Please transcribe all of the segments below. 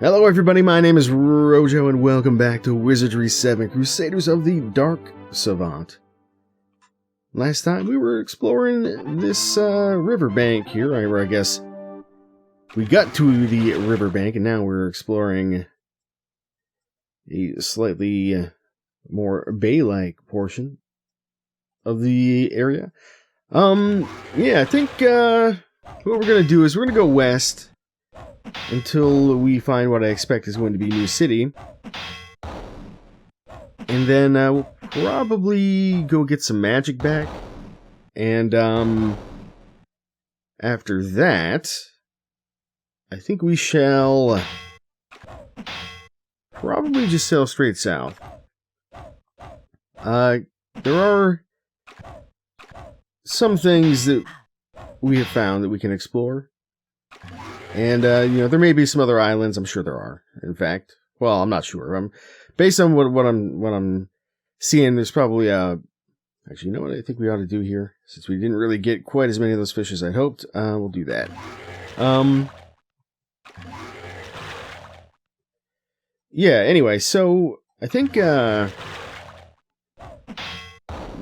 Hello everybody, my name is Rojo and welcome back to Wizardry VII Crusaders of the Dark Savant. Last time we were exploring this riverbank here, or I guess we got to the riverbank and now we're exploring a slightly more bay-like portion of the area. Yeah, I think what we're going to do is we're going to go west until we find what I expect is going to be New City. And then we'll probably go get some magic back. And after that, I think we shall probably just sail straight south. There are some things that we have found that we can explore. And, you know, there may be some other islands. I'm sure there are, in fact. Well, I'm not sure. Based on what I'm seeing, there's probably, actually, you know what I think we ought to do here? Since we didn't really get quite as many of those fish as I'd hoped, we'll do that. Yeah, anyway, so I think, you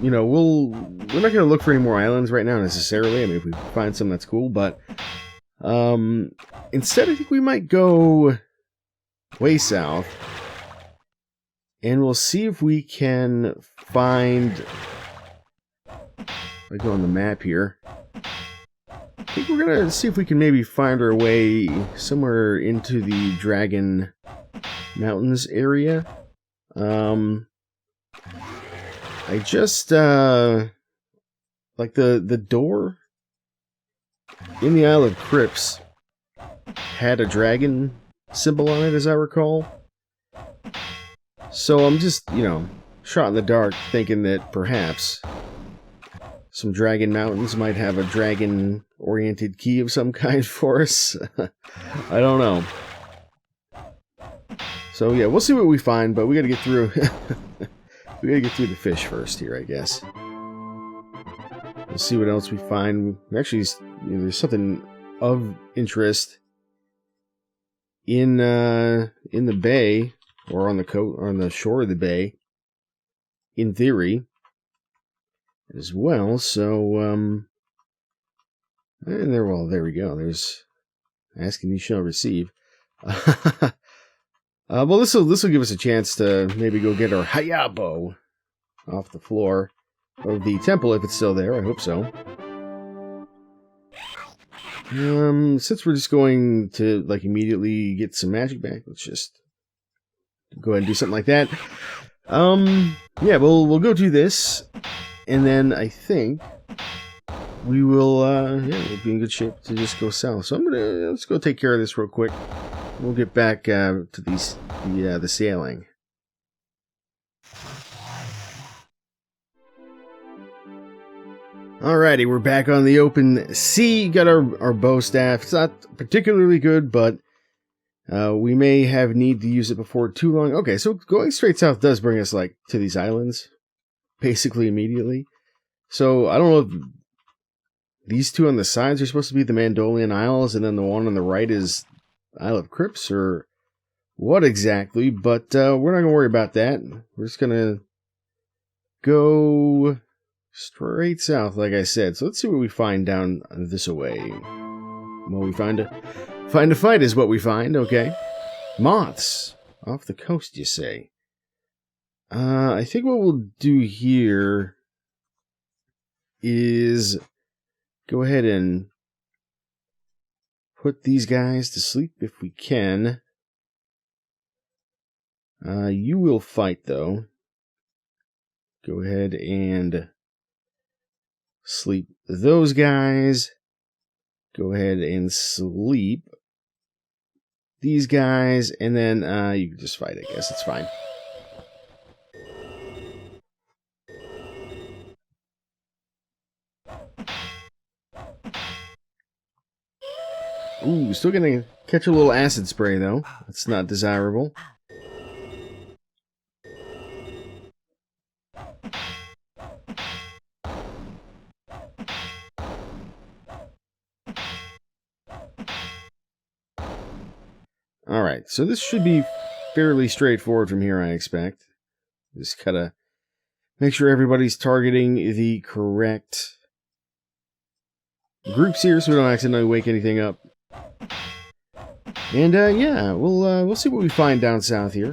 know, we're not going to look for any more islands right now necessarily. I mean, if we find some, that's cool, but instead I think we might go way south and we'll see if we can find, I go on the map here, I think we're gonna see if we can maybe find our way somewhere into the Dragon Mountains area. I just like the door in the Isle of Crypts had a dragon symbol on it, as I recall. So I'm just, you know, shot in the dark, thinking that perhaps some Dragon Mountains might have a dragon-oriented key of some kind for us. I don't know. So yeah, we'll see what we find, but we gotta get through... we gotta get through the fish first here, I guess. We'll see what else we find. Actually, you know, there's something of interest in the bay, or on the shore of the bay, in theory, as well. So, and there we go. There's asking you shall receive. Well, this will give us a chance to maybe go get our Hayabo off the floor of the temple, if it's still there. I hope so. Since we're just going to, like, immediately get some magic back, let's just go ahead and do something like that. Yeah, we'll go do this, and then I think we will, yeah, we'll be in good shape to just go south. So let's go take care of this real quick. We'll get back to the sailing. Alrighty, we're back on the open sea. Got our bow staff. It's not particularly good, but we may have need to use it before too long. Okay, so going straight south does bring us, like, to these islands, basically immediately. So I don't know if these two on the sides are supposed to be the Mandolian Isles, and then the one on the right is Isle of Crypts, or what exactly, but we're not going to worry about that. We're just going to go straight south, like I said. So let's see what we find down this way. Well, we find a fight is what we find, okay. Moths off the coast, you say. I think what we'll do here is go ahead and put these guys to sleep if we can. You will fight, though. Go ahead and sleep those guys. Go ahead and sleep these guys, and then you can just fight, I guess. It's fine. Ooh, still gonna catch a little acid spray, though. That's not desirable. Alright, so this should be fairly straightforward from here, I expect. Just gotta make sure everybody's targeting the correct groups here so we don't accidentally wake anything up. And yeah, we'll see what we find down south here.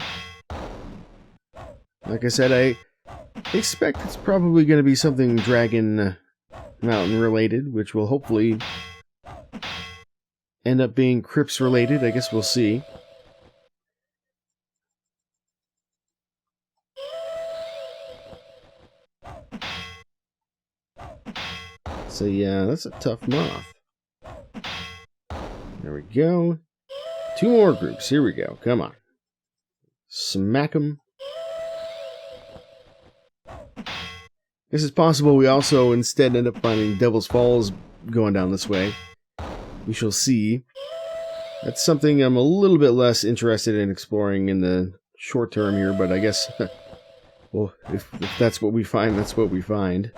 Like I said, I expect it's probably going to be something Dragon Mountain related, which will hopefully end up being Crypts related. I guess we'll see. So yeah, that's a tough moth. There we go. 2 more groups. Here we go. Come on. Smack them. This is possible we also instead end up finding Devil's Falls going down this way. We shall see. That's something I'm a little bit less interested in exploring in the short term here, but I guess, well, if that's what we find, that's what we find.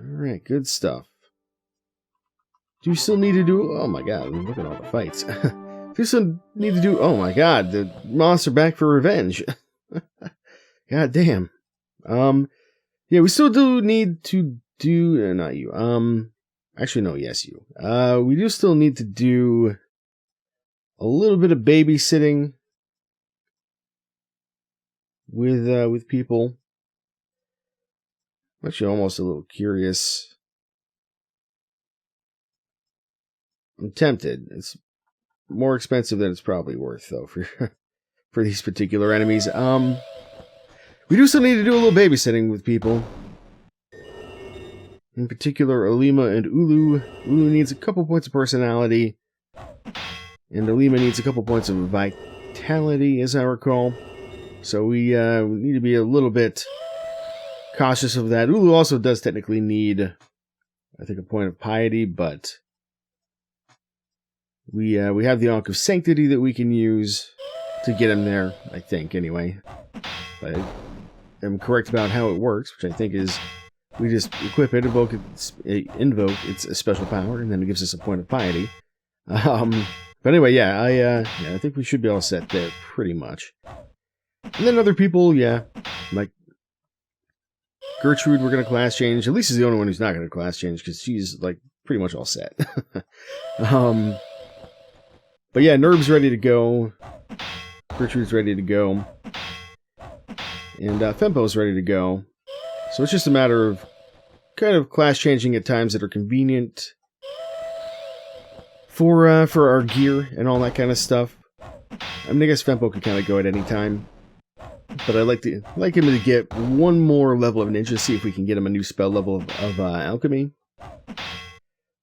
Alright, good stuff. Do you still need to do... Oh my god, look at all the fights. Do you still need to do... Oh my god, the monster back for revenge. God damn. Yeah, we still do need to do... not you. Actually, no, yes, you. We do still need to do a little bit of babysitting with people. I'm actually almost a little curious. I'm tempted. It's more expensive than it's probably worth, though, for these particular enemies. We do still need to do a little babysitting with people. In particular, Alima and Ulu. Ulu needs a couple points of personality, and Alima needs a couple points of vitality, as I recall. So we need to be a little bit cautious of that. Ulu also does technically need, I think, a point of piety, but we have the Ankh of Sanctity that we can use to get him there, I think, anyway. But I'm correct about how it works, which I think is we just equip it, invoke its special power, and then it gives us a point of piety. But anyway, yeah, I think we should be all set there, pretty much. And then other people, yeah, like Gertrude, we're going to class change. At least is the only one who's not going to class change, because she's, like, pretty much all set. But yeah, Nerb's ready to go. Gertrude's ready to go. And Fempo's ready to go. So it's just a matter of kind of class changing at times that are convenient for our gear and all that kind of stuff. I mean, I guess Fempo can kind of go at any time. But I'd like him to get one more level of ninja, see if we can get him a new spell level of alchemy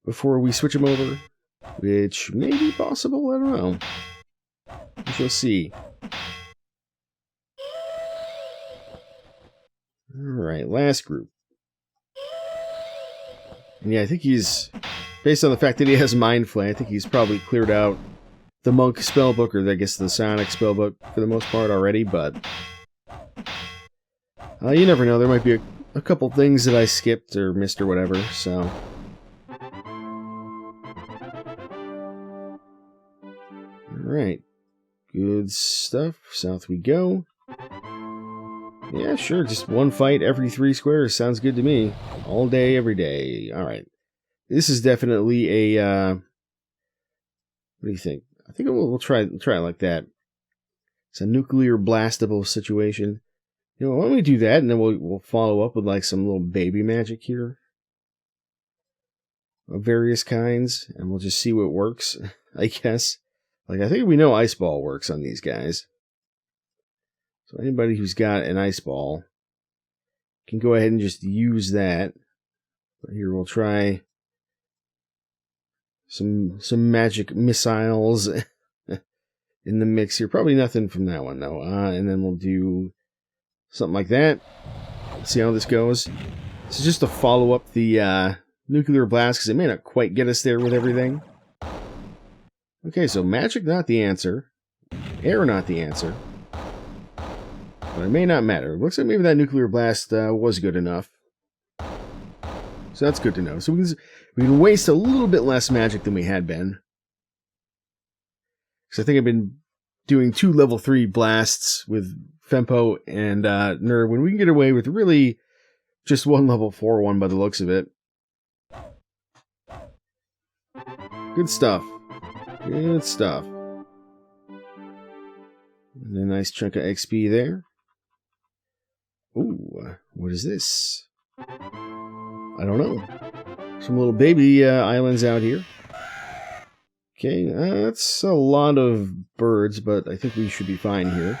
before we switch him over, which may be possible, I don't know. We shall see. Alright, last group. And yeah, I think he's, based on the fact that he has Mind Flay, I think he's probably cleared out the Monk spellbook, or I guess the Psionic spellbook for the most part already, but you never know, there might be a couple things that I skipped or missed or whatever, so. Alright. Good stuff. South we go. Yeah, sure, just one fight every 3 squares sounds good to me. All day, every day. Alright. This is definitely a, what do you think? I think we'll try it like that. It's a nuclear blastable situation. You know, why don't we do that, and then we'll follow up with like some little baby magic here of various kinds, and we'll just see what works, I guess. Like, I think we know Ice Ball works on these guys. So anybody who's got an Ice Ball can go ahead and just use that. But here we'll try some magic missiles in the mix here. Probably nothing from that one, though. And then we'll do something like that. See how this goes. This is just to follow up the nuclear blast, because it may not quite get us there with everything. Okay, so magic not the answer. Air not the answer. But it may not matter. It looks like maybe that nuclear blast was good enough. So So that's good to know. So we can waste a little bit less magic than we had been. Because I think I've been doing 2 level 3 blasts with Fempo and Nerve when we can get away with really just 1 level 4 one by the looks of it. Good stuff. Good stuff. And a nice chunk of XP there. Ooh, what is this? I don't know. Some little baby islands out here. Okay, that's a lot of birds, but I think we should be fine here.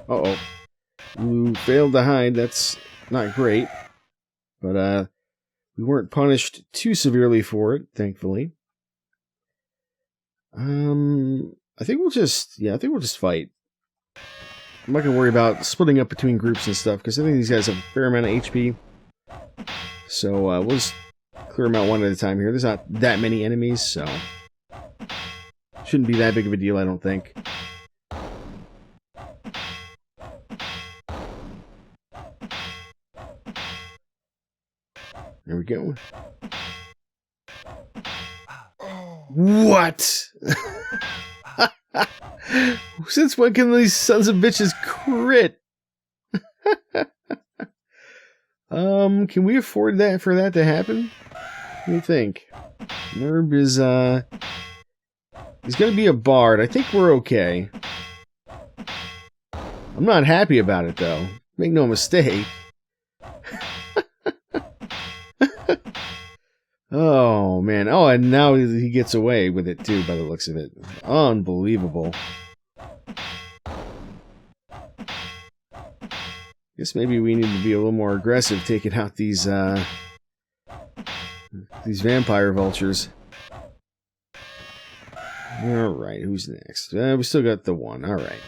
Uh-oh. You failed to hide. That's not great. But we weren't punished too severely for it, thankfully. I think we'll just fight. I'm not going to worry about splitting up between groups and stuff, because I think these guys have a fair amount of HP. So we'll just clear them out one at a time here. There's not that many enemies, so shouldn't be that big of a deal, I don't think. There we go. What? Since when can these sons of bitches crit? Can we afford that for that to happen? What do you think? Nerb is, he's gonna be a bard. I think we're okay. I'm not happy about it, though. Make no mistake. Oh, man. Oh, and now he gets away with it, too, by the looks of it. Unbelievable. Guess maybe we need to be a little more aggressive taking out these vampire vultures. Alright, who's next? We still got the one. Alright.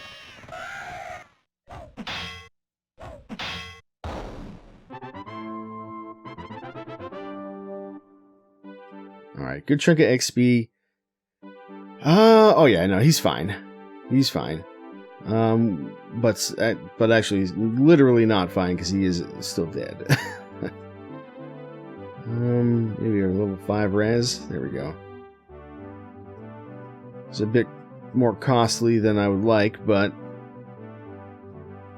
Alright, good chunk of XP. Oh yeah, no, he's fine. He's fine. But actually, he's literally not fine because he is still dead. Maybe a level 5 res. There we go. It's a bit more costly than I would like, but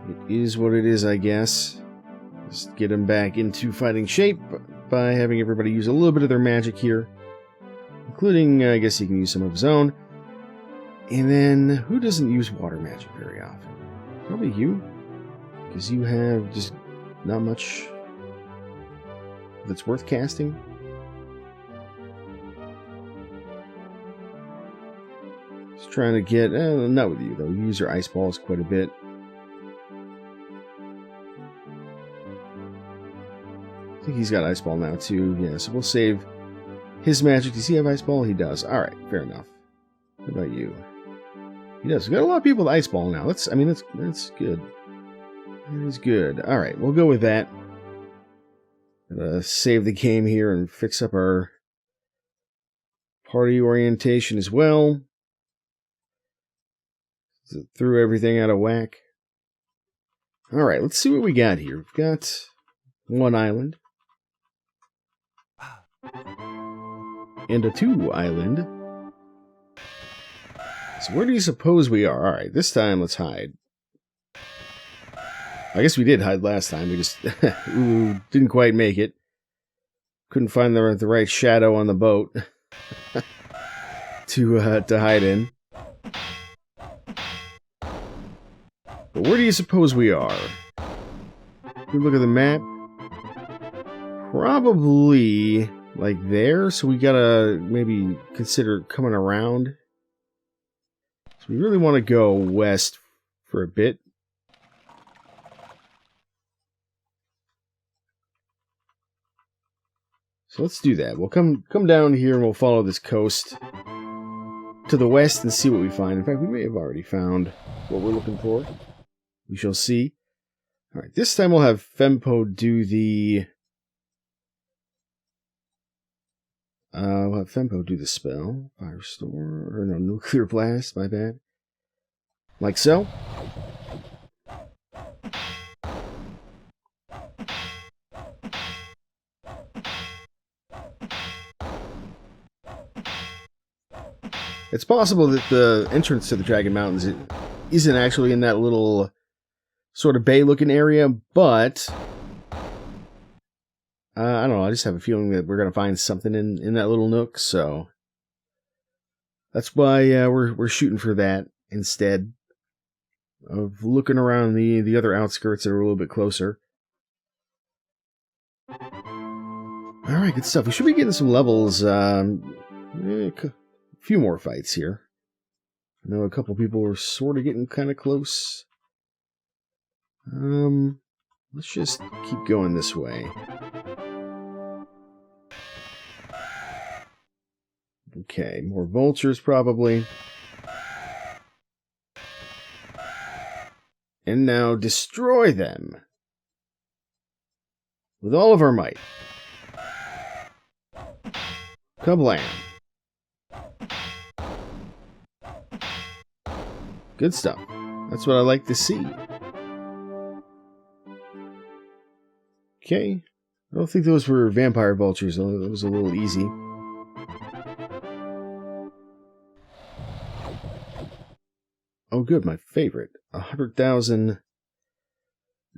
it is what it is, I guess. Just get him back into fighting shape by having everybody use a little bit of their magic here. Including, I guess he can use some of his own. And then, who doesn't use water magic very often? Probably you. Because you have just not much that's worth casting. Just trying to get... not with you, though. You use your ice balls quite a bit. I think he's got ice ball now, too. Yeah, so we'll save his magic. Does he have ice ball? He does. Alright, fair enough. What about you? He does. We've got a lot of people with ice ball now. That's good. That is good. Alright, we'll go with that. Save the game here and fix up our party orientation as well. Threw everything out of whack. Alright, let's see what we got here. We've got one island. And a 2 island. So where do you suppose we are? Alright, this time let's hide. I guess we did hide last time. We just didn't quite make it. Couldn't find the right shadow on the boat to hide in. But where do you suppose we are? If we look at the map, probably like there. So we gotta maybe consider coming around. So we really want to go west for a bit. So let's do that. We'll come down here and we'll follow this coast to the west and see what we find. In fact, we may have already found what we're looking for. We shall see. Alright, this time we'll have Fempo do the... we'll have Fempo do the spell. Firestorm, or no, Nuclear Blast, my bad. Like so. It's possible that the entrance to the Dragon Mountains isn't actually in that little sort of bay-looking area, but I don't know. I just have a feeling that we're going to find something in that little nook, so that's why we're shooting for that instead of looking around the other outskirts that are a little bit closer. Alright, good stuff. We should be getting some levels. A few more fights here. I know a couple people are sort of getting kind of close. Let's just keep going this way. Okay, more vultures probably. And now destroy them with all of our might. Kablam. Good stuff. That's what I like to see. Okay. I don't think those were vampire vultures, though. That was a little easy. Oh, good. My favorite. 100,000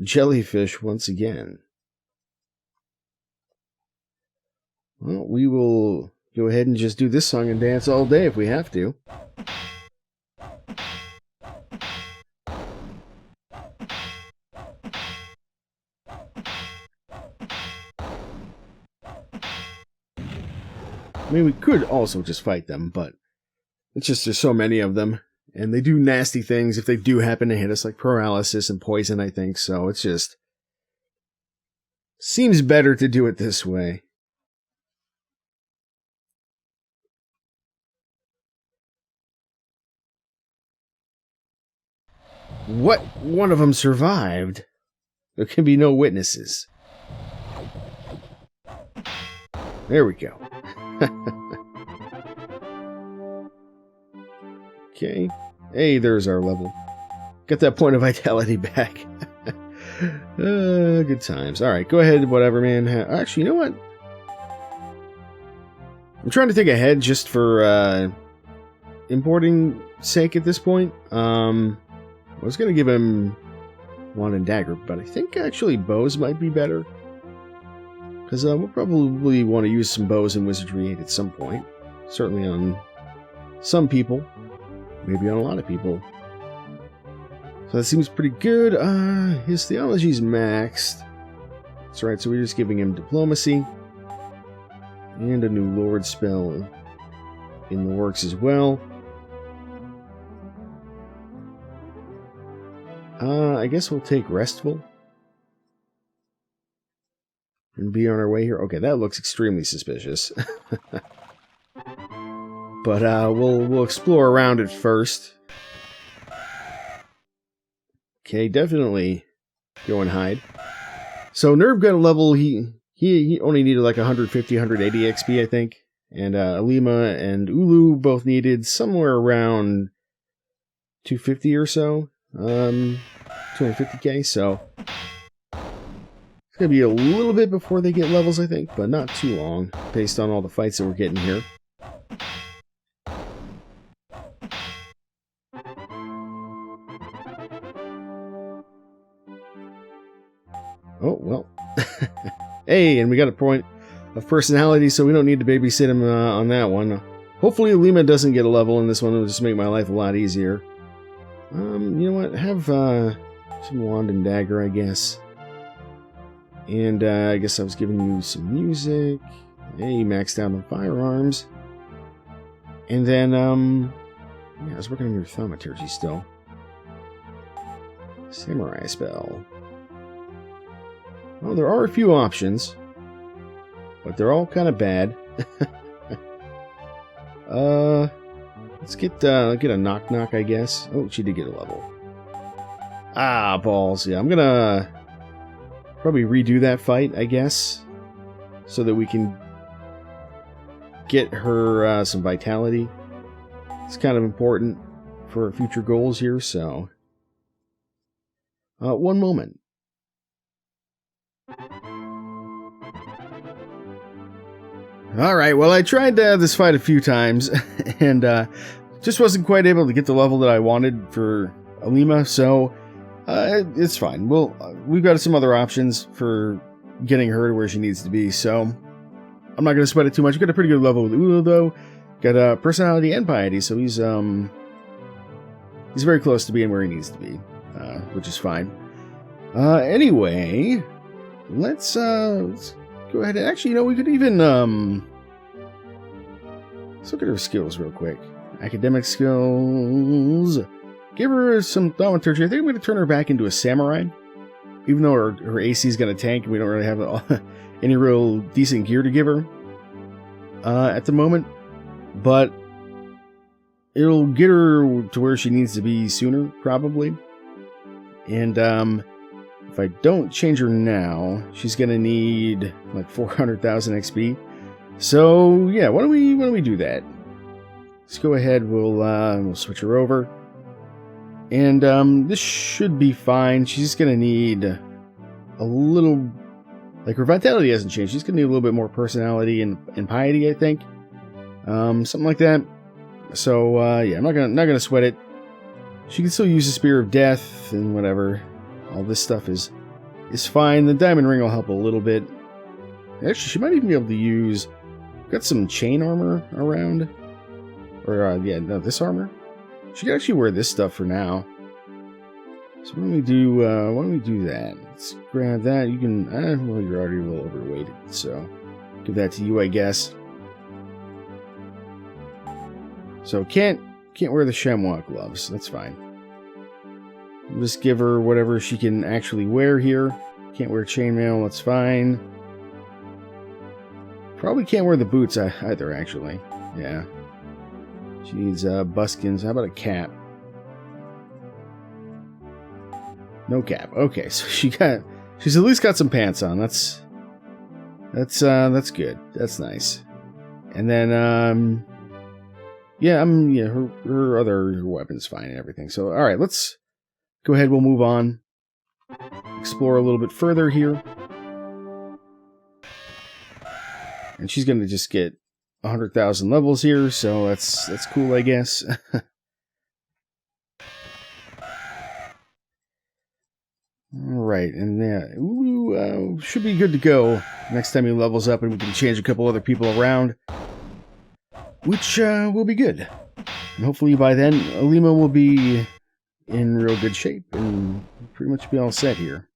jellyfish once again. Well, we will go ahead and just do this song and dance all day if we have to. I mean, we could also just fight them, but it's just there's so many of them, and they do nasty things if they do happen to hit us, like paralysis and poison, I think, so it's just seems better to do it this way. What? One of them survived? There can be no witnesses. There we go. Okay. Hey, there's our level. Got that point of vitality back. Good times. Alright, go ahead, whatever, man. Actually, you know what? I'm trying to think ahead just for importing sake at this point. I was going to give him wand and dagger, but I think actually bows might be better. Because we'll probably want to use some bows in Wizardry 8 at some point. Certainly on some people. Maybe on a lot of people. So that seems pretty good. His theology's maxed. That's right, so we're just giving him diplomacy. And a new lord spell in the works as well. I guess we'll take Restful. And be on our way here. Okay, that looks extremely suspicious. But we'll explore around it first. Okay, definitely go and hide. So Nerb got a level. He only needed like 150, 180 XP, I think. And Alima and Ulu both needed somewhere around 250 or so. 250k, so it's going to be a little bit before they get levels, I think, but not too long, based on all the fights that we're getting here. Oh, well. Hey, and we got a point of personality, so we don't need to babysit him on that one. Hopefully Lima doesn't get a level in this one. It'll just make my life a lot easier. You know what? Have some wand and dagger, I guess. And I guess I was giving you some music. Hey, maxed out on firearms. And then, yeah, I was working on your thaumaturgy still. Samurai spell. Well, there are a few options, but they're all kind of bad. Let's get a knock knock, I guess. Oh, she did get a level. Ah, balls. Yeah, I'm gonna probably redo that fight, I guess, so that we can get her some vitality. It's kind of important for future goals here, so one moment. Alright, well, I tried this fight a few times, and just wasn't quite able to get the level that I wanted for Alima, so it's fine. We've got some other options for getting her to where she needs to be, so I'm not going to sweat it too much. We've got a pretty good level with Ulo, though. Got personality and piety, so he's very close to being where he needs to be, which is fine. Anyway, let's go ahead and actually, we could even let's look at her skills real quick. Academic skills. Give her some thaumaturgy. I think I'm going to turn her back into a samurai, even though her AC is going to tank and we don't really have any real decent gear to give her at the moment. But it'll get her to where she needs to be sooner, probably. And if I don't change her now, she's going to need like 400,000 XP. So yeah, why don't we do that? Let's go ahead. We'll switch her over, and this should be fine. She's just going to need a little, like, her vitality hasn't changed. She's going to need a little bit more personality and piety, I think. Something like that. So, yeah, I'm not gonna sweat it. She can still use the Spear of Death and whatever. All this stuff is fine. The Diamond Ring will help a little bit. Actually, she might even be able to use... Got some chain armor around. Or, yeah, no, this armor. She can actually wear this stuff for now. So why don't we do that? Let's grab that. You can... well, you're already a little overweighted, so... Give that to you, I guess. So can't wear the chamois gloves. That's fine. We'll just give her whatever she can actually wear here. Can't wear chainmail. That's fine. Probably can't wear the boots either, actually. Yeah. She needs buskins. How about a cap? No cap. Okay, so she's at least got some pants on. That's good. That's nice. And then her other weapon's fine and everything. So all right, let's go ahead. We'll move on. Explore a little bit further here. And she's gonna just get 100,000 levels here, so that's cool, I guess. Alright, and should be good to go next time he levels up, and we can change a couple other people around, which will be good. And hopefully by then, Alima will be in real good shape and pretty much be all set here.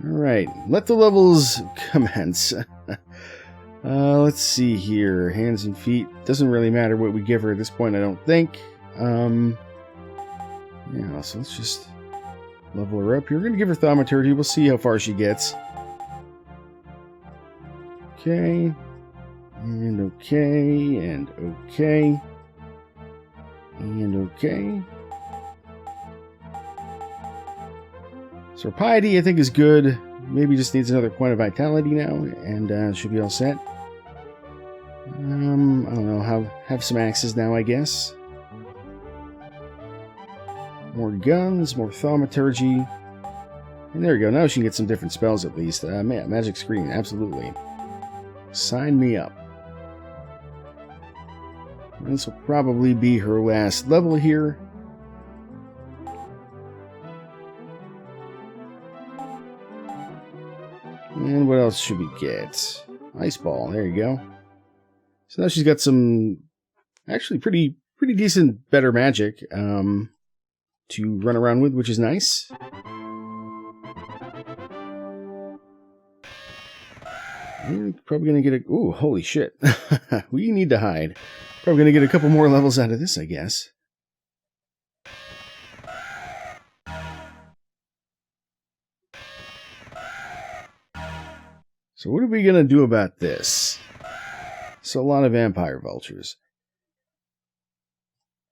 Alright, let the levels commence. Let's see here. Hands and feet. Doesn't really matter what we give her at this point, I don't think. Yeah, so let's just level her up here. We're going to give her thaumaturgy. We'll see how far she gets. Okay. And okay. And okay. And okay. So her piety, I think, is good. Maybe just needs another point of vitality now, and should be all set. I don't know. Have some axes now, I guess. More guns, more thaumaturgy. And there we go. Now she can get some different spells at least. Man, magic screen, absolutely. Sign me up. This will probably be her last level here. And what else should we get? Ice Ball, there you go. So now she's got some actually pretty decent better magic to run around with, which is nice. We're probably going to get a... Ooh, holy shit. We need to hide. Probably going to get a couple more levels out of this, I guess. So what are we going to do about this? So a lot of vampire vultures.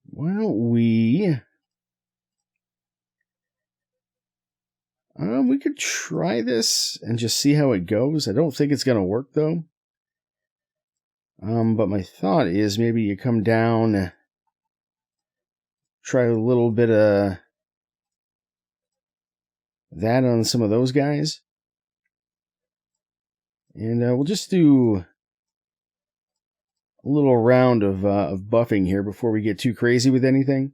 Why don't we... we could try this and just see how it goes. I don't think it's going to work, though. But my thought is maybe you come down, try a little bit of that on some of those guys. And we'll just do a little round of buffing here before we get too crazy with anything.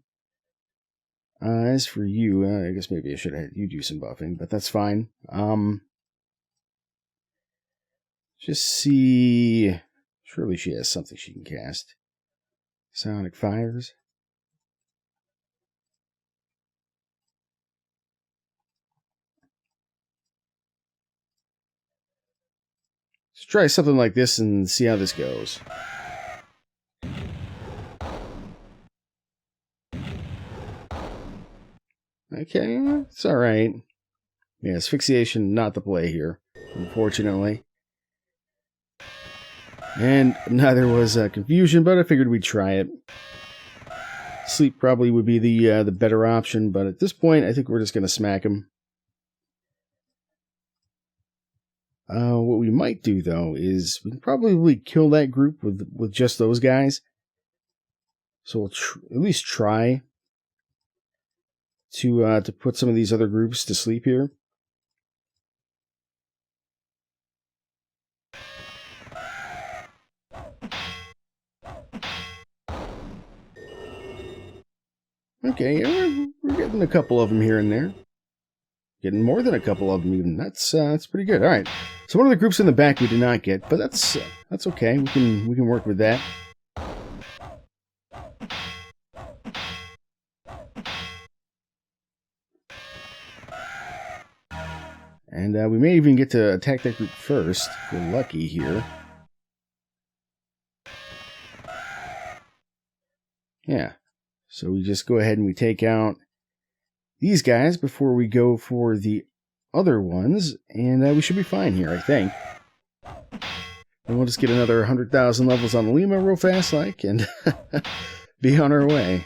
As for you, I guess maybe I should have you do some buffing, but that's fine. Just see... Surely she has something she can cast. Sonic Fires. Let's try something like this and see how this goes. Okay, it's alright. Yeah, asphyxiation, not the play here, unfortunately. And neither was confusion, but I figured we'd try it. Sleep probably would be the better option, but at this point, I think we're just going to smack him. What we might do, though, is we can probably kill that group with just those guys. So we'll at least try to put some of these other groups to sleep here. Okay, yeah, we're getting a couple of them here and there. Getting more than a couple of them even. That's pretty good. All right. So one of the groups in the back we did not get, but that's okay. We can work with that. And we may even get to attack that group first, if we're lucky here. Yeah. So we just go ahead and we take out these guys before we go for the other ones, and we should be fine here, I think. And we'll just get another 100,000 levels on Lima real fast, and be on our way.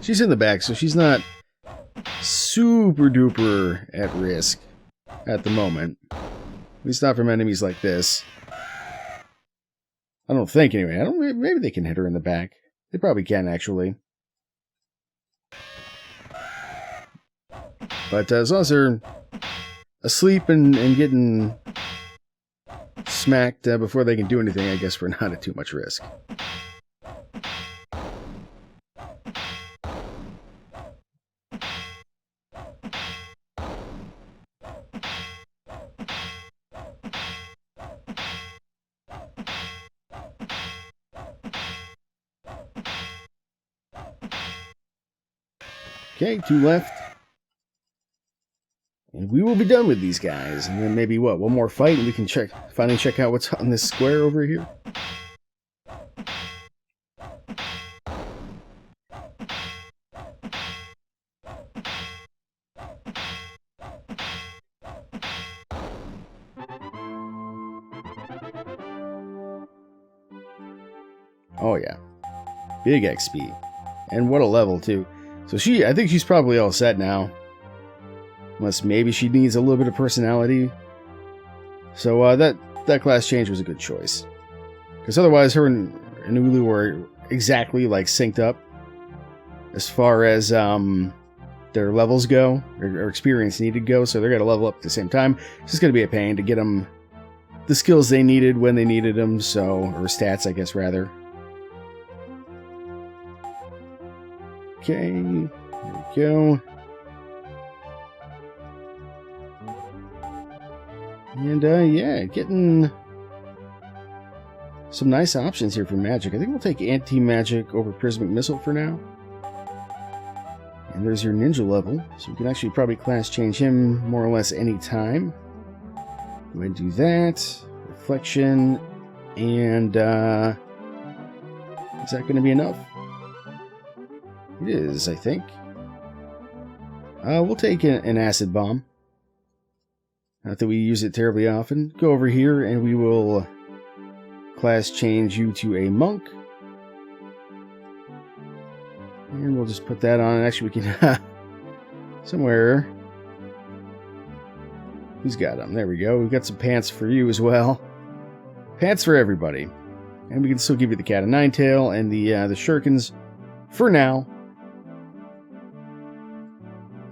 She's in the back, so she's not super duper at risk at the moment. At least not from enemies like this. I don't think, anyway. Maybe they can hit her in the back. They probably can, actually. But as long as they're asleep and getting smacked before they can do anything, I guess we're not at too much risk. Okay, 2 left. And we will be done with these guys. And then maybe, one more fight and we can finally check out what's on this square over here. Oh yeah. Big XP. And what a level, too. So I think she's probably all set now. Unless maybe she needs a little bit of personality. So that class change was a good choice. Because otherwise her and Ulu were exactly synced up. As far as their levels go. Or experience needed go. So they're going to level up at the same time. It's just going to be a pain to get them the skills they needed when they needed them. Or stats, I guess, rather. Okay, there we go. And, yeah, getting some nice options here for magic. I think we'll take anti-magic over Prismatic Missile for now. And there's your ninja level, so we can actually probably class change him more or less any time. Go ahead and do that. Reflection, and, is that going to be enough? It is, I think. We'll take an acid bomb. Not that we use it terribly often. Go over here and we will class change you to a monk. And we'll just put that on. Actually, we can somewhere. Who's got them? There we go. We've got some pants for you as well. Pants for everybody. And we can still give you the Cat of Ninetail and the shurikens for now.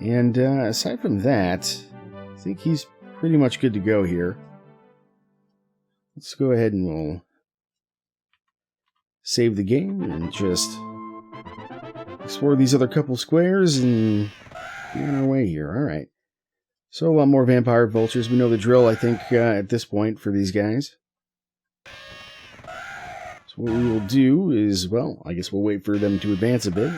And aside from that, I think he's pretty much good to go here. let's go ahead and we'll save the game and just explore these other couple squares and be on our way here. Alright. So a lot more vampire vultures. We know the drill, I think, at this point for these guys. So what we will do is, well, I guess we'll wait for them to advance a bit.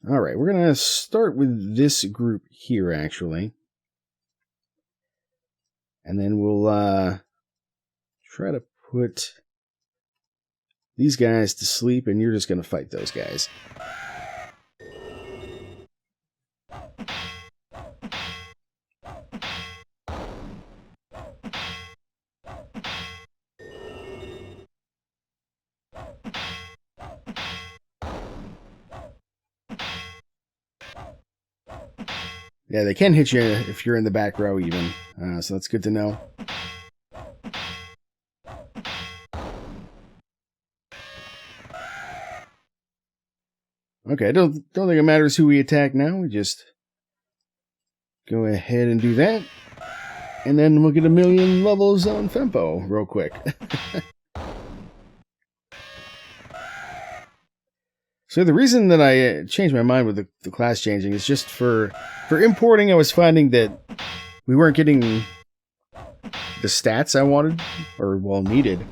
Alright, we're going to start with this group here, actually. And then we'll try to put these guys to sleep, and you're just going to fight those guys. Yeah, they can hit you if you're in the back row even, so that's good to know. Okay, I don't think it matters who we attack now. We just go ahead and do that, and then we'll get 1,000,000 levels on Fempo real quick. So the reason that I changed my mind with the class changing is just for importing. I was finding that we weren't getting the stats I wanted, or well needed,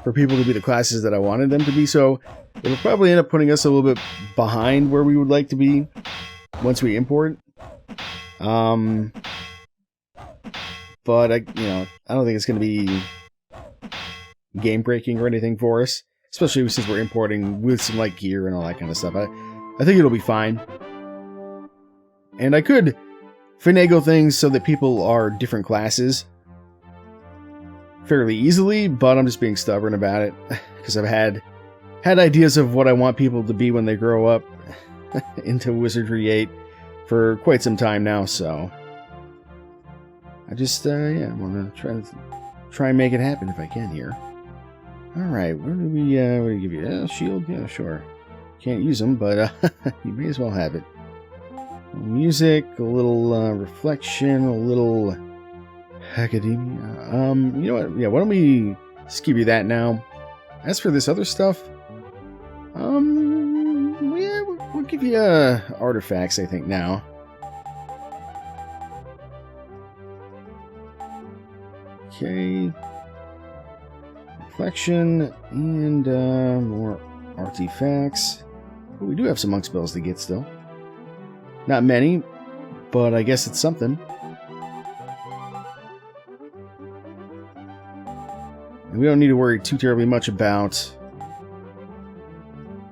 for people to be the classes that I wanted them to be. So it'll probably end up putting us a little bit behind where we would like to be once we import. But I don't think it's going to be game breaking or anything for us. Especially since we're importing with some light gear and all that kind of stuff. I think it'll be fine. And I could finagle things so that people are different classes fairly easily, but I'm just being stubborn about it. Because I've had ideas of what I want people to be when they grow up into Wizardry 8 for quite some time now, so I just, I want to try and make it happen if I can here. Alright, what do we give you? Shield? Yeah, sure. Can't use them, but you may as well have it. A little music, a little reflection, a little academia. You know what? Yeah, why don't we just give you that now? As for this other stuff, yeah, we'll give you artifacts, I think, now. Okay. Reflection and more artifacts. But we do have some monk spells to get still. Not many, but I guess it's something. And we don't need to worry too terribly much about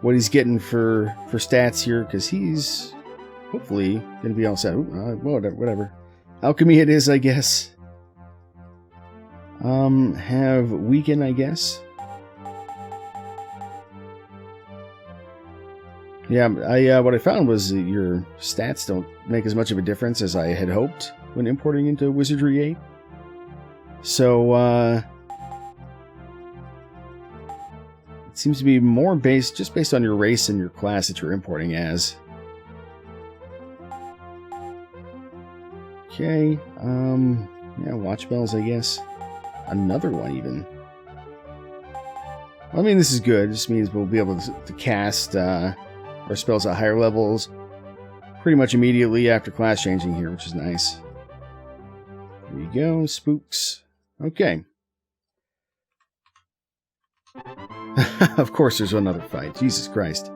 what he's getting for stats here, because he's hopefully going to be all set. Whatever. Alchemy it is, I guess. Have weaken, I guess. Yeah, what I found was that your stats don't make as much of a difference as I had hoped when importing into Wizardry 8. So, it seems to be more just based on your race and your class that you're importing as. Okay, yeah, watch bells, I guess. Another one, even. Well, I mean, this is good. It just means we'll be able to cast our spells at higher levels pretty much immediately after class changing here, which is nice. There you go, spooks. Okay. Of course there's another fight. Jesus Christ.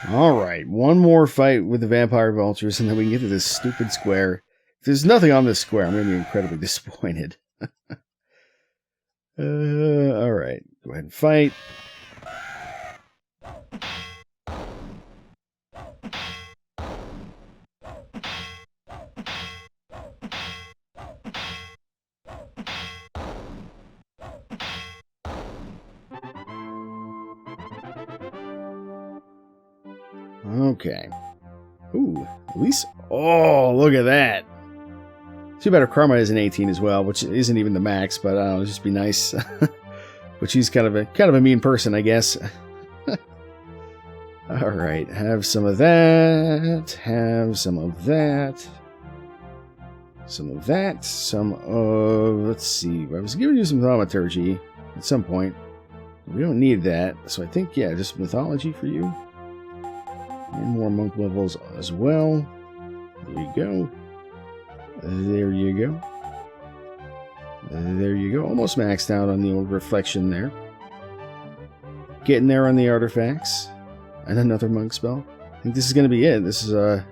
Alright, one more fight with the vampire vultures, and then we can get to this stupid square. If there's nothing on this square, I'm going to be incredibly disappointed. Alright, go ahead and fight. Okay. Ooh, at least... Oh, look at that! Too bad her karma is an 18 as well, which isn't even the max, but I don't know, it'll just be nice. But she's kind of a mean person, I guess. Alright, have some of that, have some of that. Some of that. Some of... Let's see. I was giving you some thaumaturgy at some point. We don't need that. So I think, yeah, just mythology for you. And more monk levels as well. There you go. There you go. There you go. Almost maxed out on the old reflection there. Getting there on the artifacts. And another monk spell. I think this is going to be it. This is the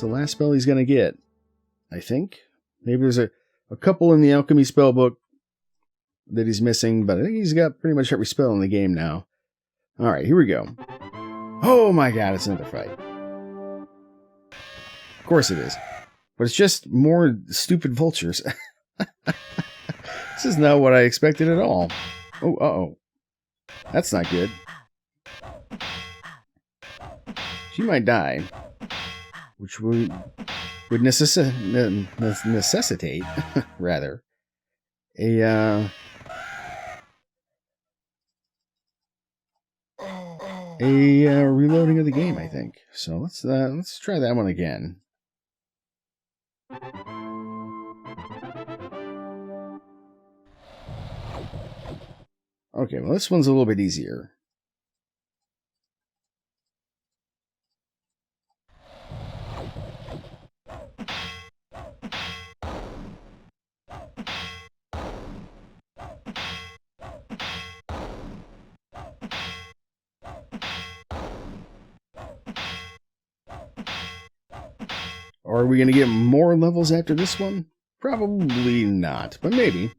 last spell he's going to get. I think. Maybe there's a couple in the alchemy spellbook that he's missing, but I think he's got pretty much every spell in the game now. Alright, here we go. Oh my god, it's another fight. Of course it is. But it's just more stupid vultures. This is not what I expected at all. Oh, uh-oh. That's not good. She might die. Which would necessitate, rather, a reloading of the game, I think. So let's try that one again. Okay, well this one's a little bit easier. Are we going to get more levels after this one? Probably not, but maybe.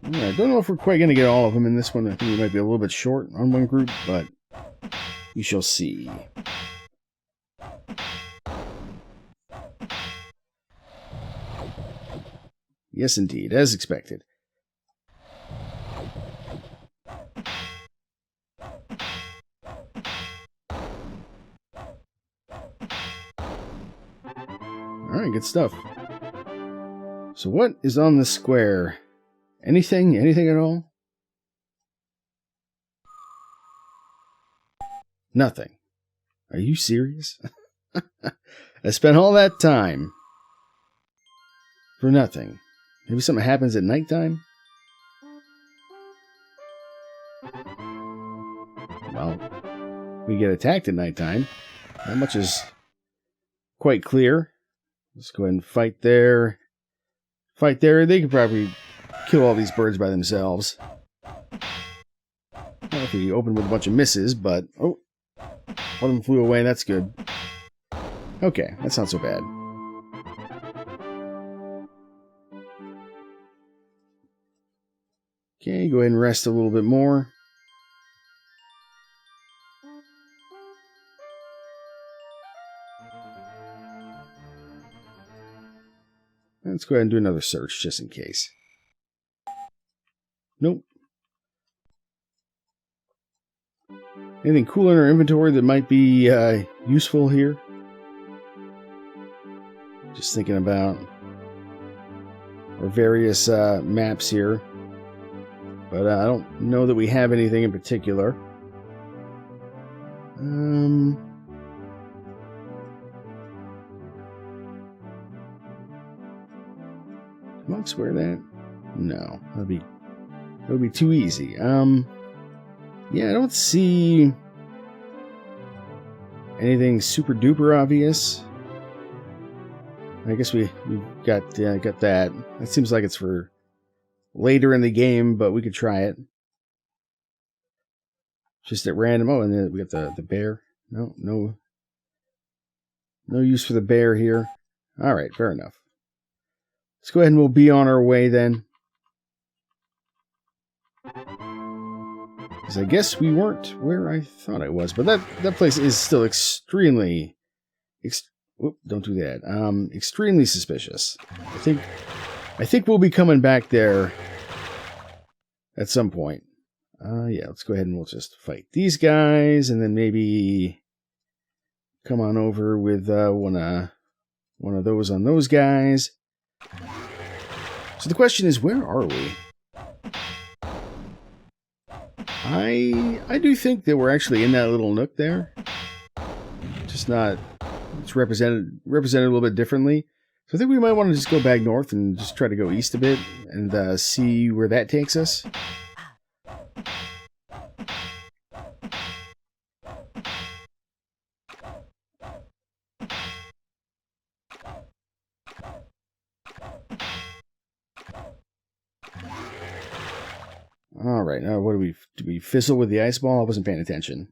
I don't know if we're quite going to get all of them in this one. I think we might be a little bit short on one group, but we shall see. Yes, indeed, as expected. Alright, good stuff. So what is on the square? Anything? Anything at all? Nothing. Are you serious? I spent all that time for nothing. Maybe something happens at nighttime? Well, we get attacked at nighttime. That much is quite clear. Let's go ahead and fight there. Fight there. They could probably kill all these birds by themselves. Well, if we open with a bunch of misses, but... Oh! One of them flew away, that's good. Okay, that's not so bad. Okay, go ahead and rest a little bit more. Let's go ahead and do another search, just in case. Nope. Anything cool in our inventory that might be useful here? Just thinking about our various maps here. But I don't know that we have anything in particular. Monks wear that? No, that would be too easy. Yeah, I don't see anything super duper obvious. I guess we've got that. That seems like it's for later in the game, but we could try it. Just at random. Oh, and then we got the bear. No use for the bear here. All right, fair enough. Let's go ahead and we'll be on our way then. Because I guess we weren't where I thought I was, but that place is still extremely... Whoop, don't do that. Extremely suspicious. I think we'll be coming back there at some point. Yeah, let's go ahead and we'll just fight these guys, and then maybe come on over with one of those on those guys. So the question is, where are we? I do think that we're actually in that little nook there. Just not... It's represented a little bit differently. So I think we might want to just go back north and just try to go east a bit and see where that takes us. Alright, now what do we fizzle with the ice ball? I wasn't paying attention.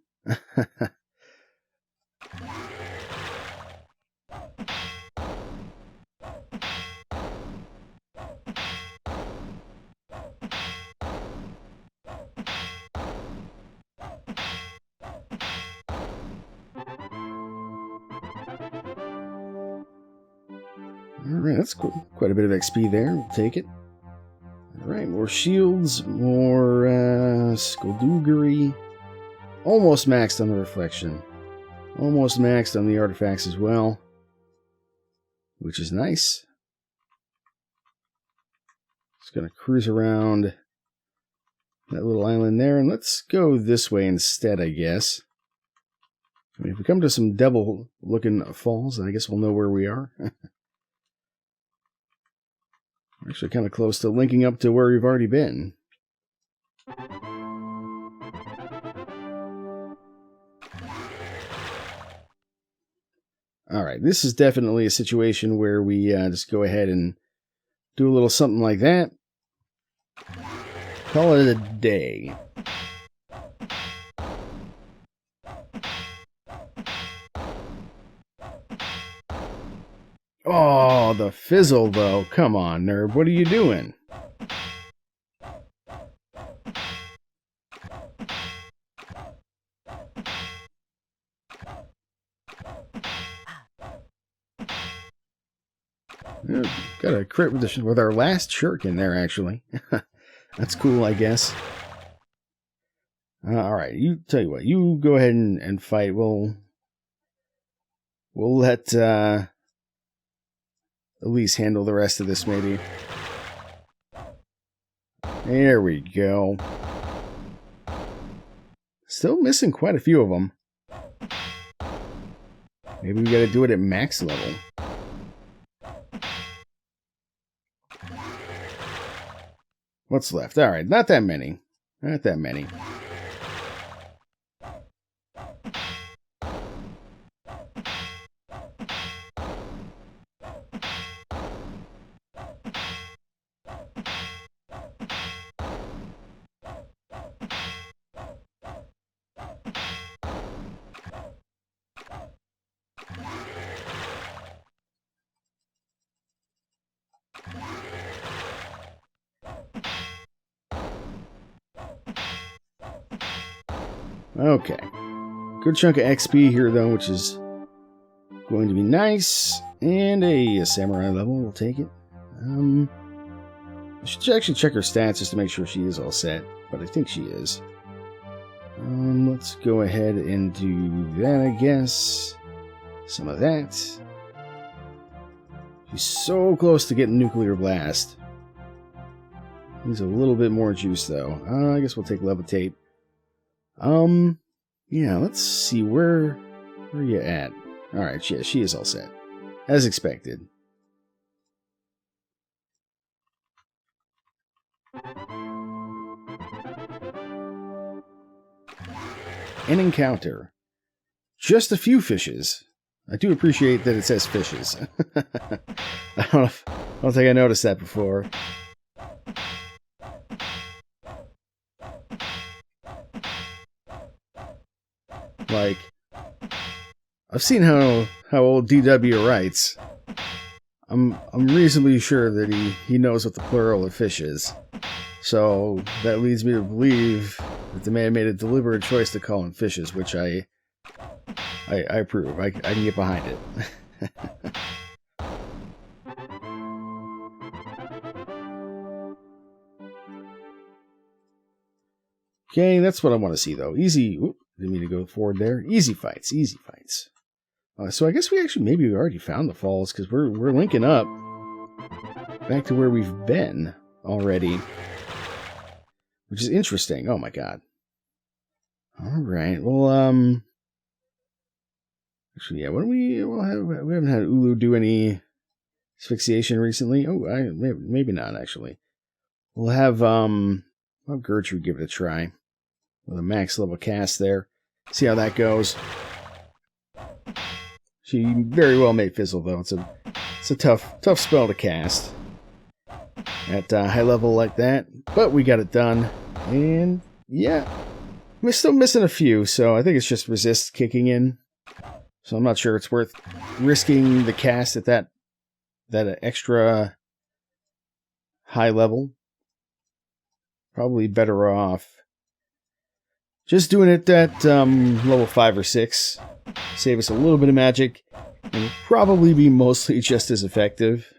Alright, that's cool. Quite a bit of XP there. We'll take it. Alright, more shields, more skullduggery. Almost maxed on the reflection. Almost maxed on the artifacts as well. Which is nice. Just gonna cruise around that little island there, and let's go this way instead, I guess. I mean, if we come to some devil-looking falls, then I guess we'll know where we are. We're actually kind of close to linking up to where we've already been. Alright, this is definitely a situation where we just go ahead and do a little something like that. Call it a day. Oh, the fizzle, though. Come on, nerd. What are you doing? Got a crit with our last shuriken there, actually. That's cool, I guess. Alright, tell you what. You go ahead and fight. We'll let... Elise handle the rest of this, maybe. There we go. Still missing quite a few of them. Maybe we gotta do it at max level. What's left? Alright, not that many. Not that many. Okay. Good chunk of XP here, though, which is going to be nice. And a samurai level, we'll take it. I should actually check her stats just to make sure she is all set, but I think she is. Let's go ahead and do that, I guess. Some of that. She's so close to getting Nuclear Blast. Needs a little bit more juice, though. I guess we'll take Levitate. Yeah, let's see, where are you at? Alright, yeah, she is all set. As expected. An encounter. Just a few fishes. I do appreciate that it says fishes. I don't think I noticed that before. Like, I've seen how old DW writes. I'm reasonably sure that he knows what the plural of fish is. So that leads me to believe that the man made a deliberate choice to call them fishes, which I approve. I can get behind it. Okay, that's what I want to see, though. Easy. Oop, didn't mean to go forward there. Easy fights. Easy fights. So I guess we already found the falls, because we're linking up back to where we've been already, which is interesting. Oh my god. Alright, well, actually, yeah, we haven't had Ulu do any asphyxiation recently. Oh, maybe not, actually. We'll have Gertrude give it a try. With a max level cast there. See how that goes. She very well may fizzle, though. It's a tough spell to cast at high level like that. But we got it done. And, yeah. We're still missing a few, so I think it's just resist kicking in. So I'm not sure it's worth risking the cast at that extra high level. Probably better off just doing it at level 5 or 6. Save us a little bit of magic. And probably be mostly just as effective.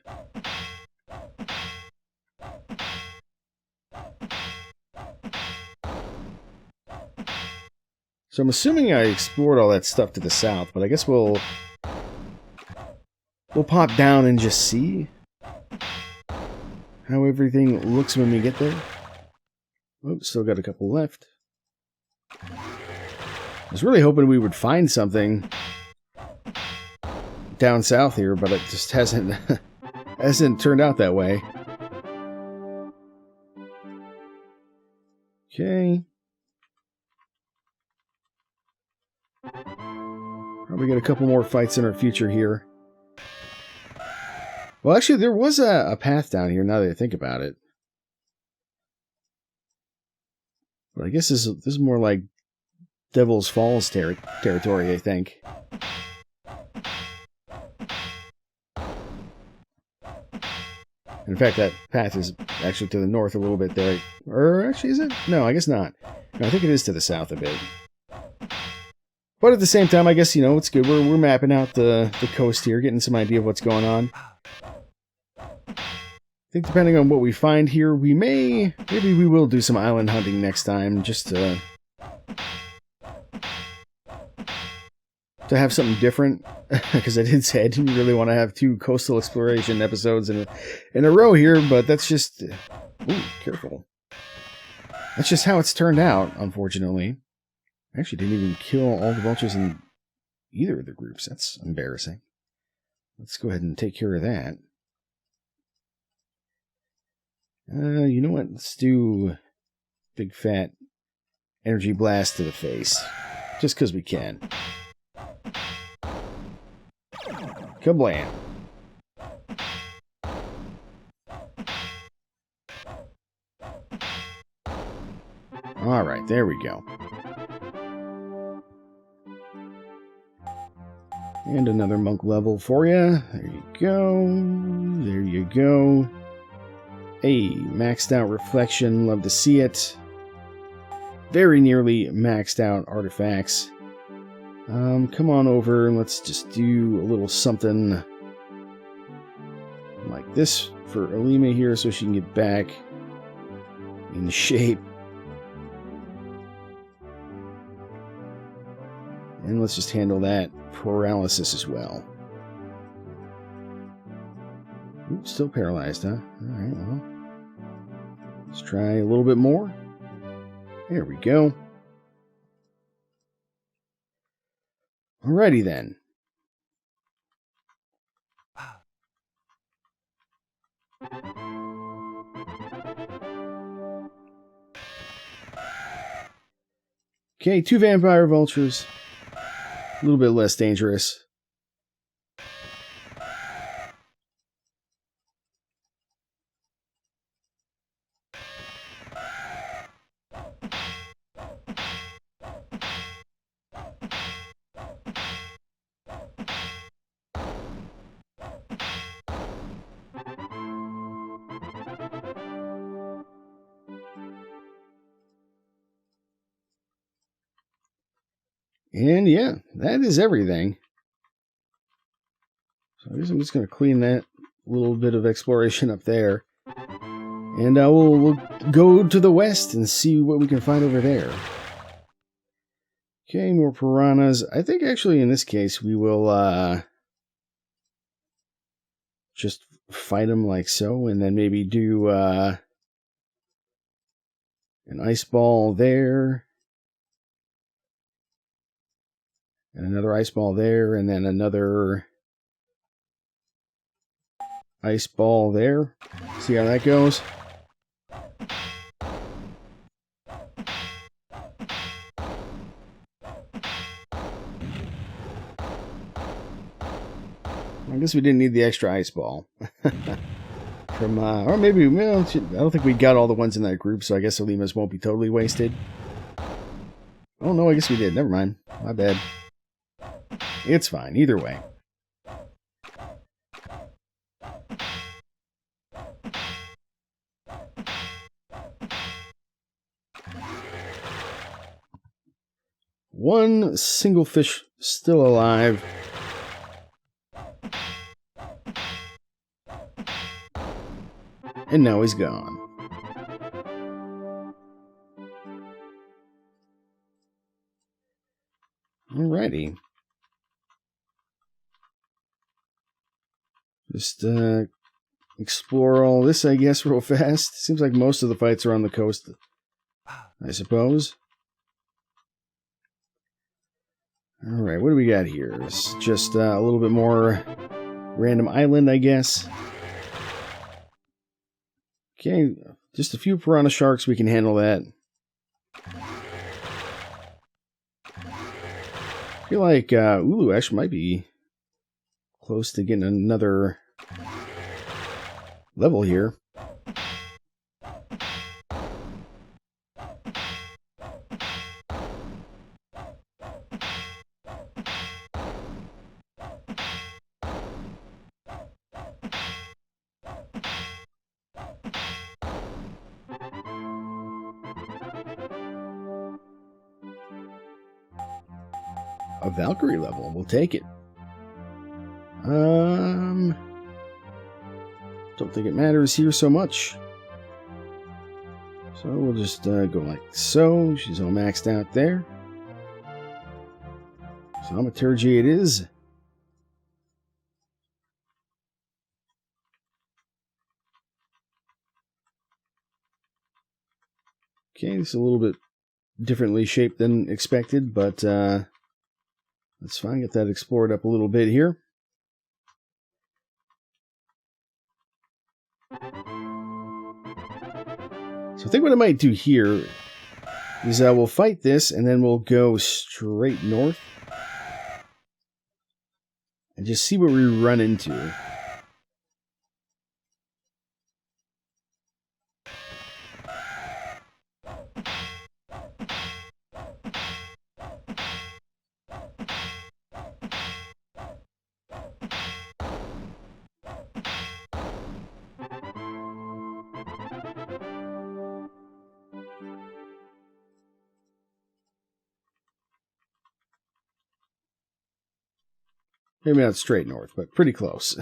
So I'm assuming I explored all that stuff to the south, but I guess we'll pop down and just see how everything looks when we get there. Oh, still got a couple left. I was really hoping we would find something down south here, but it just hasn't turned out that way. Okay. Probably got a couple more fights in our future here. Well, actually, there was a path down here, now that I think about it. But I guess this is more like Devil's Falls territory, I think. In fact, that path is actually to the north a little bit there. Or actually, is it? No, I guess not. No, I think it is to the south a bit. But at the same time, I guess, you know, it's good. We're mapping out the coast here, getting some idea of what's going on. I think depending on what we find here, maybe we will do some island hunting next time, just to have something different. Because I did say I didn't really want to have 2 coastal exploration episodes in a row here, but that's just... Ooh, careful. That's just how it's turned out, unfortunately. I actually didn't even kill all the vultures in either of the groups. That's embarrassing. Let's go ahead and take care of that. You know what? Let's do big fat energy blast to the face. Just because we can. Kablam. Alright, there we go. And another monk level for you. There you go. There you go. Hey, maxed out reflection. Love to see it. Very nearly maxed out artifacts. Come on over and let's just do a little something like this for Alima here so she can get back in shape. And let's just handle that paralysis as well. Oops, still paralyzed, huh? Alright, well. Let's try a little bit more. There we go. Alrighty then. Okay, 2 vampire vultures. A little bit less dangerous. And yeah, that is everything. So I guess I'm just going to clean that little bit of exploration up there. And we'll go to the west and see what we can find over there. Okay, more piranhas. I think actually in this case we will just fight them like so, and then maybe do an ice ball there. And another ice ball there, and then another ice ball there. See how that goes? I guess we didn't need the extra ice ball. From, or maybe, well, I don't think we got all the ones in that group, so I guess Alima's won't be totally wasted. Oh no, I guess we did. Never mind. My bad. It's fine, either way. One single fish still alive. And now he's gone. Alrighty. Just explore all this, I guess, real fast. Seems like most of the fights are on the coast, I suppose. Alright, what do we got here? It's just a little bit more random island, I guess. Okay, just a few piranha sharks, we can handle that. I feel like, ooh, actually might be close to getting another level here. A Valkyrie level, we'll take it. Don't think it matters here so much. So we'll just go like so. She's all maxed out there. Thaumaturgy it is. Okay, it's a little bit differently shaped than expected, but that's fine. Get that explored up a little bit here. So I think what I might do here is we'll fight this, and then we'll go straight north. And just see what we run into. Maybe not straight north, but pretty close.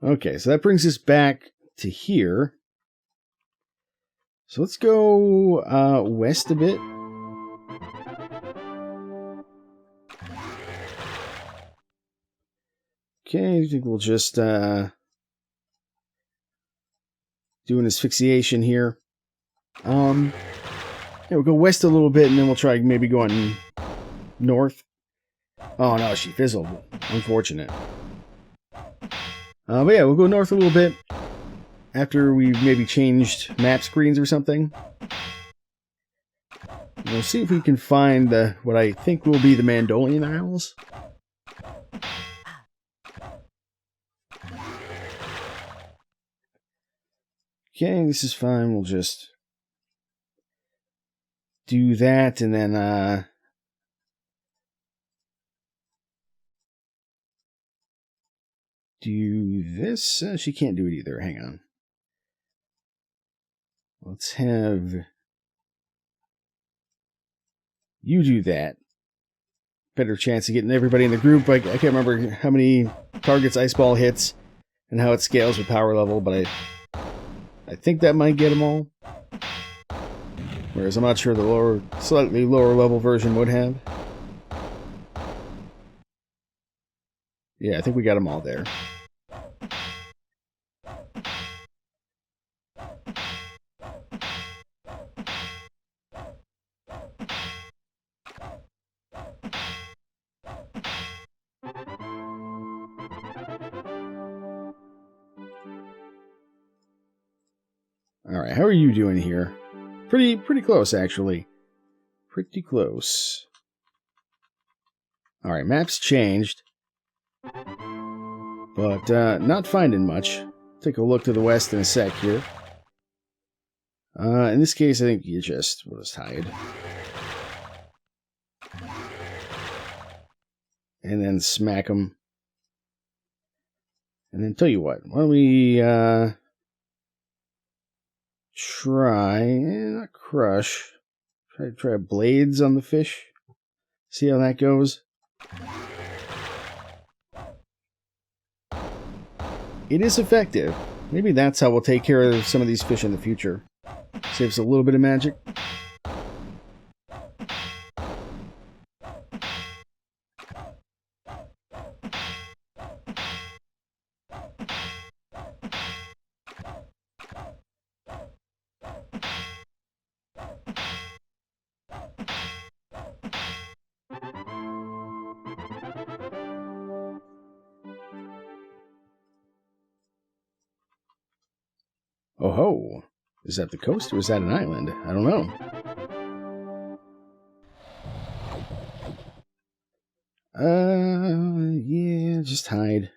Okay, so that brings us back to here. So let's go west a bit. Okay, I think we'll just do an asphyxiation here. Yeah, we'll go west a little bit, and then we'll try maybe going north. Oh no, she fizzled. Unfortunate. But yeah, we'll go north a little bit after we've maybe changed map screens or something. We'll see if we can find what I think will be the Mandolian Isles. Okay, this is fine. We'll just do that, and then do this. She can't do it either. Hang on. Let's have you do that. Better chance of getting everybody in the group. I can't remember how many targets Ice Ball hits and how it scales with power level, but I think that might get them all. Whereas I'm not sure the slightly lower level version would have. Yeah, I think we got them all there. Alright, how are you doing here? Pretty close, actually. Pretty close. Alright, map's changed. But, not finding much. Take a look to the west in a sec here. In this case, I think we'll just hide. And then smack them. And then tell you what, why don't we, not crush, try blades on the fish. See how that goes. It is effective. Maybe that's how we'll take care of some of these fish in the future. Saves a little bit of magic. Oh ho! Is that the coast or is that an island? I don't know. Yeah, just hide.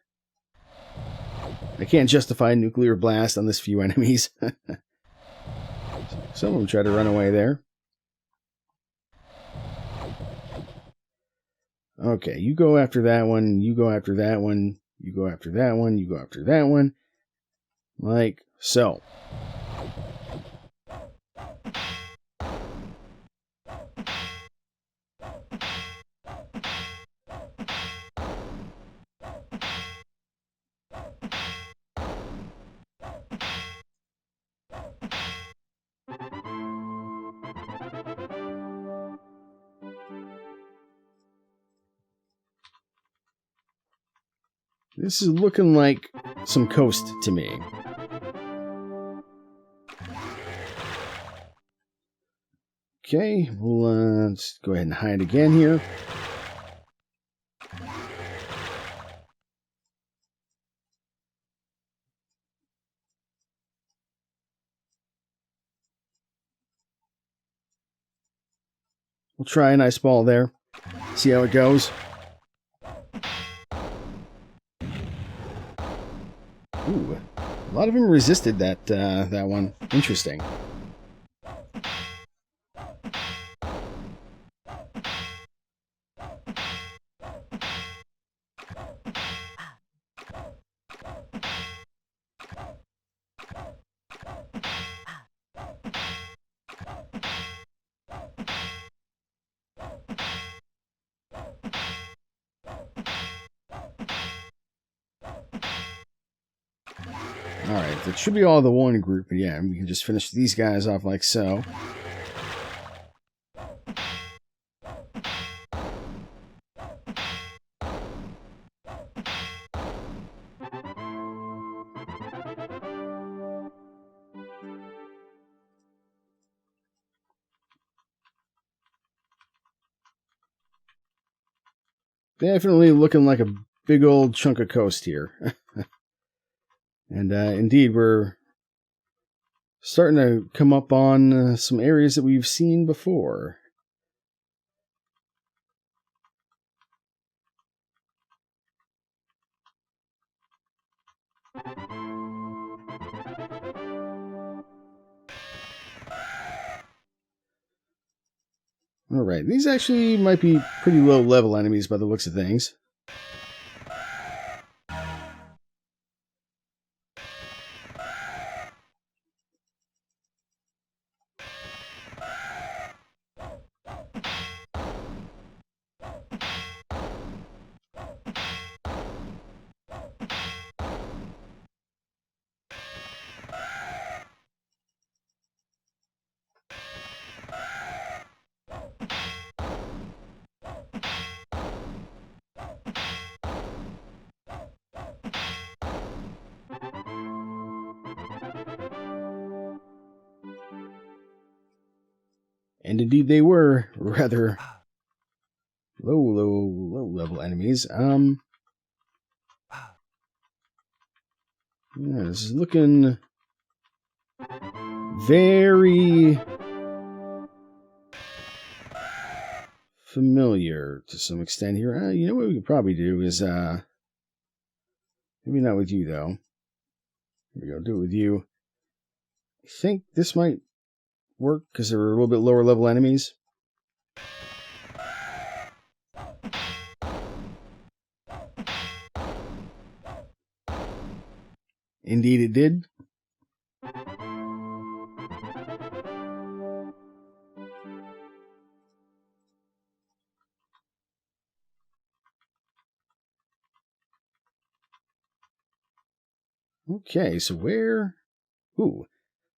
I can't justify a nuclear blast on this few enemies. Some of them try to run away there. Okay, you go after that one, you go after that one, you go after that one, you go after that one. Like so. This is looking like some coast to me. Okay, we'll let's go ahead and hide again here. We'll try a nice ball there. See how it goes. Ooh, a lot of them resisted that that one. Interesting. Alright, that should be all the one group, but yeah, we can just finish these guys off like so. Definitely looking like a big old chunk of coast here. And indeed, we're starting to come up on some areas that we've seen before. Alright, these actually might be pretty low level enemies by the looks of things. And indeed they were rather low level enemies. Yeah, this is looking very familiar to some extent here. You know what we could probably do is, maybe not with you though. Here we go, do it with you. I think this might work because they're a little bit lower level enemies. Indeed it did. Okay, so where... Ooh.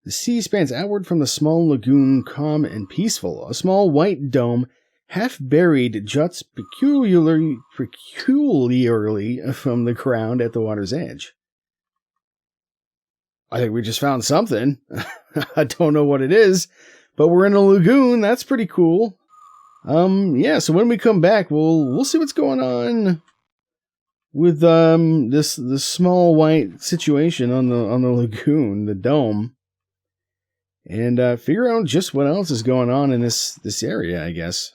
The sea spans outward from the small lagoon, calm and peaceful. A small white dome, half buried, juts peculiarly from the ground at the water's edge. I think we just found something. I don't know what it is, but we're in a lagoon. That's pretty cool. Yeah, so when we come back, we'll see what's going on with this small white situation on the lagoon, the dome, and figure out just what else is going on in this area, I guess.